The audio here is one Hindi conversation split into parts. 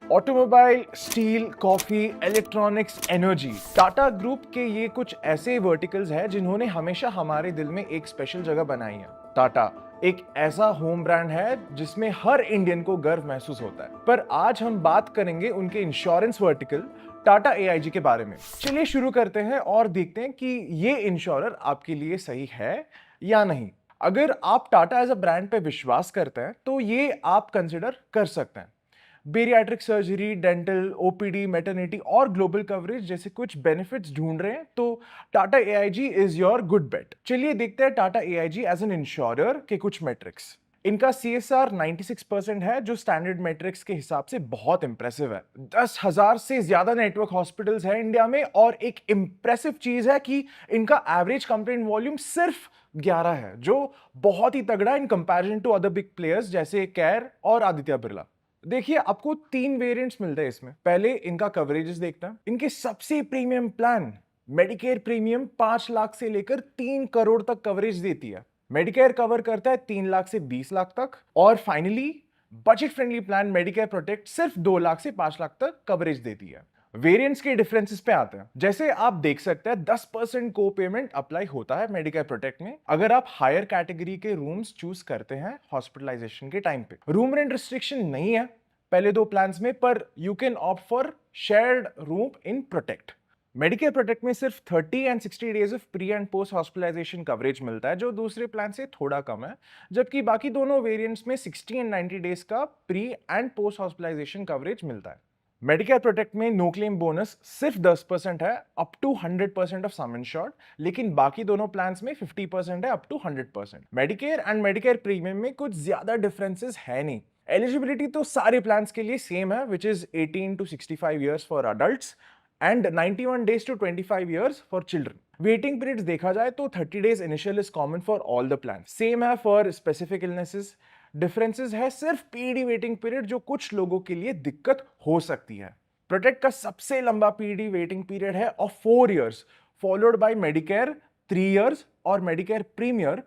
Automobile, steel, coffee, electronics, energy, Tata group के ये कुछ ऐसे वर्टिकल्स हैं जिन्होंने हमेशा हमारे दिल में एक स्पेशल जगह बनाई है। टाटा एक ऐसा होम ब्रांड है जिसमें हर इंडियन को गर्व महसूस होता है। पर आज हम बात करेंगे उनके इंश्योरेंस वर्टिकल टाटा एआईजी के बारे में। चलिए शुरू करते हैं और देखते हैं कि ये इंश्योरर आपके लिए सही है या नहीं। अगर आप टाटा एज अ ब्रांड पे विश्वास करते हैं तो ये आप कंसिडर कर सकते हैं। Bariatric surgery, dental, OPD, maternity और ग्लोबल कवरेज जैसे कुछ बेनिफिट्स ढूंढ रहे हैं तो Tata AIG is your good bet. चलिए देखते हैं Tata AIG as an insurer के कुछ मेट्रिक्स। इनका सीएसआर 96% है जो स्टैंडर्ड मेट्रिक्स के हिसाब से बहुत इंप्रेसिव है। 10,000 से ज्यादा नेटवर्क हॉस्पिटल्स हैं इंडिया में और एक इंप्रेसिव चीज है कि इनका एवरेज कंप्लेंट वॉल्यूम सिर्फ 11 है जो बहुत ही तगड़ा in comparison to other big players जैसे केयर और आदित्य बिरला। देखिए आपको 3 वेरिएंट्स मिलते हैं इसमें। पहले इनका कवरेजेस देखते हैं। इनके सबसे premium plan Medicare premium 5 lakh से लेकर 3 करोड़ तक कवरेज देती है। मेडिकेयर कवर करता है 3 लाख से 20 लाख तक। और finally budget friendly plan Medicare protect सिर्फ 2 लाख से 5 लाख तक कवरेज देती है। वेरिएंट्स के डिफरेंसेस पे आते हैं। जैसे आप देख सकते हैं 10% को पेमेंट अप्लाई होता है मेडिकेयर प्रोटेक्ट में अगर आप हायर कैटेगरी के रूम्स चूज करते हैं हॉस्पिटलाइजेशन के टाइम पे। रूम रेंट रिस्ट्रिक्शन नहीं है पहले 2 प्लान्स में, पर you can opt for shared room in protect. Medicare Protect में सिर्फ 30 and 60 days of pre and post hospitalisation coverage मिलता है जो दूसरे प्लान से थोड़ा कम है, जबकि बाकी दोनों वेरिएंट्स में 60 एंड 90 डेज का pre and post hospitalisation coverage मिलता है। मेडिकेयर प्रोटेक्ट में नो क्लेम बोनस सिर्फ 10% है up to 100% of sum insured, लेकिन बाकी दोनों प्लान्स में 50% है up to 100%। Medicare and Medicare premium में कुछ ज्यादा डिफरेंसेस है नहीं। एलिजिबिलिटी तो सारे प्लान्स के लिए सेम है which is 18 to 65 years for adults and 91 days to 25 years for children. Waiting periods देखा जाए तो 30 days initial is common for all the plan. Same है फॉर स्पेसिफिक इलनेसेस। डिफरेंसेस है सिर्फ पीडी वेटिंग पीरियड जो कुछ लोगों के लिए दिक्कत हो सकती है। प्रोटेक्ट का सबसे लंबा पीडी वेटिंग पीरियड है of 4 years followed by Medicare 3 years और मेडिकेयर प्रीमियर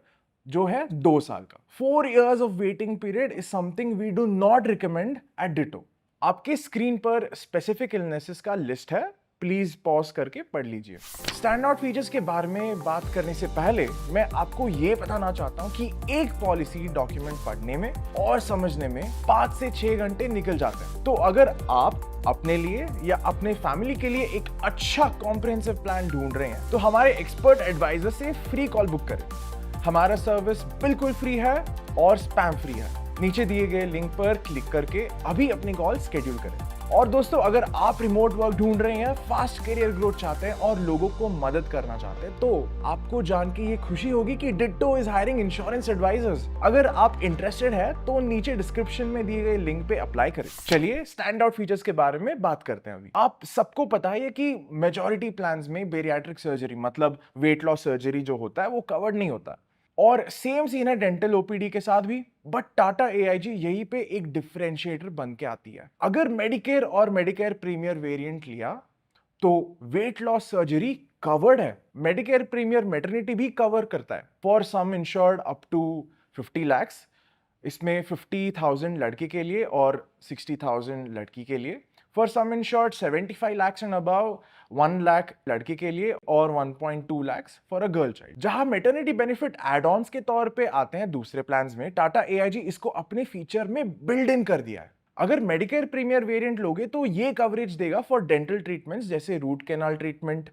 जो है 2 साल का। 4 years of waiting period is something we do not recommend at Ditto. आपके स्क्रीन पर स्पेसिफिक इलनेसेस का लिस्ट है, प्लीज पॉज करके पढ़ लीजिए। स्टैंड आउट फीचर्स के बारे में बात करने से पहले मैं आपको यह बताना चाहता हूं कि एक पॉलिसी डॉक्यूमेंट पढ़ने में और समझने में 5 से 6 घंटे निकल जाते हैं। तो अगर आप अपने लिए या अपने फैमिली के लिए एक अच्छा कॉम्प्रिहेंसिव प्लान ढूंढ रहे हैं तो हमारे एक्सपर्ट एडवाइजर से फ्री कॉल बुक करें। हमारा सर्विस बिल्कुल फ्री है और स्पैम फ्री है। नीचे दिए गए लिंक पर क्लिक करके अभी अपनी कॉल स्केड्यूल करें। और दोस्तों अगर आप रिमोट वर्क ढूंढ रहे हैं, फास्ट करियर ग्रोथ चाहते हैं और लोगों को मदद करना चाहते हैं तो आपको जान के ये खुशी होगी कि Ditto is hiring insurance advisors. अगर आप इंटरेस्टेड है तो नीचे डिस्क्रिप्शन में दिए गए लिंक पे अप्लाई करें। चलिए स्टैंड आउट फीचर्स के बारे में बात करते हैं। अभी आप सबको पता है कि मेजॉरिटी प्लान्स में बेरियाट्रिक सर्जरी मतलब वेट लॉस सर्जरी जो होता है वो कवर्ड नहीं होता और सेम सीन है डेंटल ओपीडी के साथ भी। बट टाटा एआईजी यहीं पे एक डिफरेंशिएटर बन के आती है। अगर मेडिकेयर और मेडिकेयर प्रीमियर वेरिएंट लिया तो वेट लॉस सर्जरी कवर्ड है। मेडिकेयर प्रीमियर मैटरनिटी भी कवर करता है for sum insured up to 50 lakhs। इसमें 50,000 लड़के के लिए और 60,000 लड़की के लिए। For sum insured 75 lakhs and above 1 lakh लड़के के लिए और 1.2 lakhs for a girl child. जहां मेटर्निटी बेनिफिट एड ऑन्स के तौर पे आते हैं दूसरे प्लान्स में, टाटा एआईजी इसको अपने फीचर में बिल्ड इन कर दिया है। अगर मेडिकेयर प्रीमियर वेरिएंट लोगे तो ये कवरेज देगा फॉर डेंटल ट्रीटमेंट्स जैसे root canal treatment,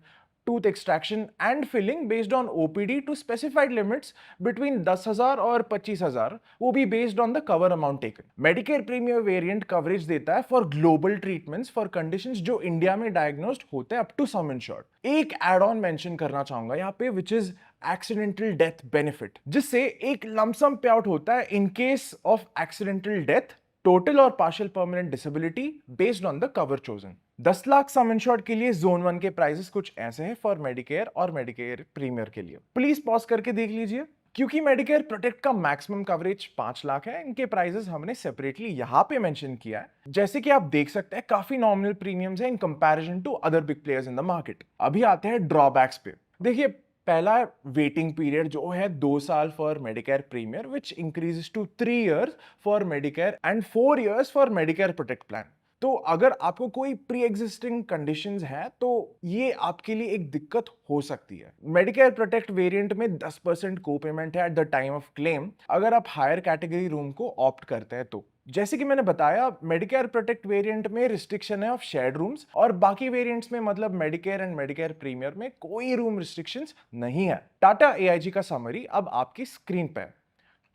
tooth extraction and filling based on OPD to specified limits between 10,000 और 25,000, वो भी based on the cover amount taken. Medicare Premier variant coverage देता है for global treatments for conditions जो इंडिया में डायग्नोस्ड होते हैं अप टू सम इंश्योर्ड। एक एड ऑन मेंशन करना चाहूंगा यहाँ पे which is accidental death benefit, जिससे एक लमसम पे आउट होता है in case of accidental death, total और partial permanent disability based on the cover chosen. 10 lakh sum insured के लिए जोन 1 के प्राइसेस कुछ ऐसे हैं फॉर मेडिकेयर और मेडिकेयर प्रीमियर के लिए। प्लीज पॉज करके देख लीजिए। क्योंकि मेडिकेयर प्रोटेक्ट का मैक्सिमम कवरेज 5 लाख है, इनके प्राइसेस हमने सेपरेटली यहां पे मेंशन किया है। जैसे कि आप देख सकते हैं काफी नॉमिनल प्रीमियम्स हैं in comparison to other big players in the market. अभी आते हैं ड्रॉबैक्स पे। देखिए पहला वेटिंग पीरियड जो है 2 साल for Medicare Premier which increases to 3 years for Medicare and 4 years for Medicare Protect plan. तो अगर आपको कोई प्री एग्जिस्टिंग कंडीशंस है तो ये आपके लिए एक दिक्कत हो सकती है। मेडिकेयर प्रोटेक्ट वेरिएंट में 10% को पेमेंट है at the time of claim अगर आप हायर कैटेगरी रूम को ऑप्ट करते हैं तो। जैसे कि मैंने बताया, मेडिकेयर प्रोटेक्ट वेरिएंट में रिस्ट्रिक्शन है ऑफ शेयर्ड रूम्स, और बाकी वेरिएंट्स में मतलब मेडिकेयर एंड मेडिकेयर प्रीमियर में कोई रूम रिस्ट्रिक्शंस नहीं है। टाटा एआईजी का समरी अब आपकी स्क्रीन पे है।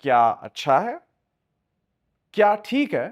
क्या अच्छा है, क्या ठीक है,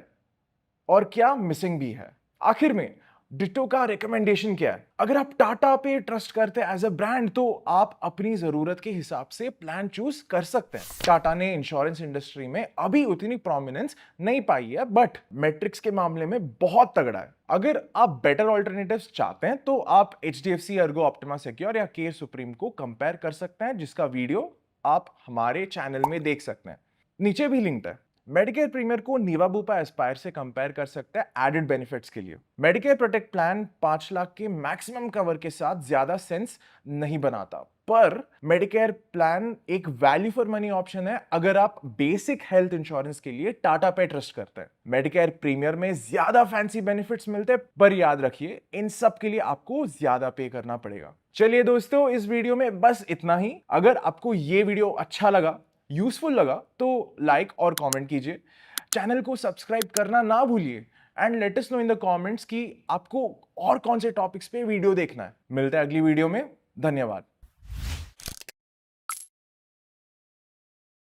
और क्या मिसिंग भी है। आखिर में डिटो का रिकमेंडेशन क्या है? अगर आप टाटा पे ट्रस्ट करते हैं एज अ ब्रांड तो आप अपनी जरूरत के हिसाब से प्लान चूज कर सकते हैं। टाटा ने इंश्योरेंस इंडस्ट्री में अभी उतनी प्रोमिनेंस नहीं पाई है, बट मैट्रिक्स के मामले में बहुत तगड़ा है। अगर आप बेटर ऑल्टरनेटिव्स चाहते हैं तो आप एचडीएफसी अर्गो ऑप्टिमा सिक्योर या केयर सुप्रीम को कंपेयर कर सकते हैं, जिसका वीडियो आप हमारे चैनल में देख सकते हैं, नीचे भी लिंक है। मेडिकेयर प्रीमियर को नीवा बुपा एस्पायर से कंपेयर कर सकते हैं एडेड बेनिफिट्स के लिए। मेडिकेयर प्रोटेक्ट प्लान 5 लाख के मैक्सिमम कवर के साथ ज्यादा सेंस नहीं बनाता, पर मेडिकेयर प्लान एक वैल्यू फॉर मनी ऑप्शन है अगर आप बेसिक हेल्थ इंश्योरेंस के लिए टाटा पे ट्रस्ट करते हैं। मेडिकेयर प्रीमियर में ज्यादा फैंसी बेनिफिट्स मिलते हैं, पर याद रखिए इन सब के लिए आपको ज्यादा पे करना पड़ेगा। चलिए दोस्तों, इस वीडियो में बस इतना ही। अगर आपको ये वीडियो अच्छा लगा, यूजफुल लगा, तो लाइक और कमेंट कीजिए। चैनल को सब्सक्राइब करना ना भूलिए and let us know in the comments कि आपको और कौन से टॉपिक्स पे वीडियो देखना है। मिलते हैं अगली वीडियो में। धन्यवाद।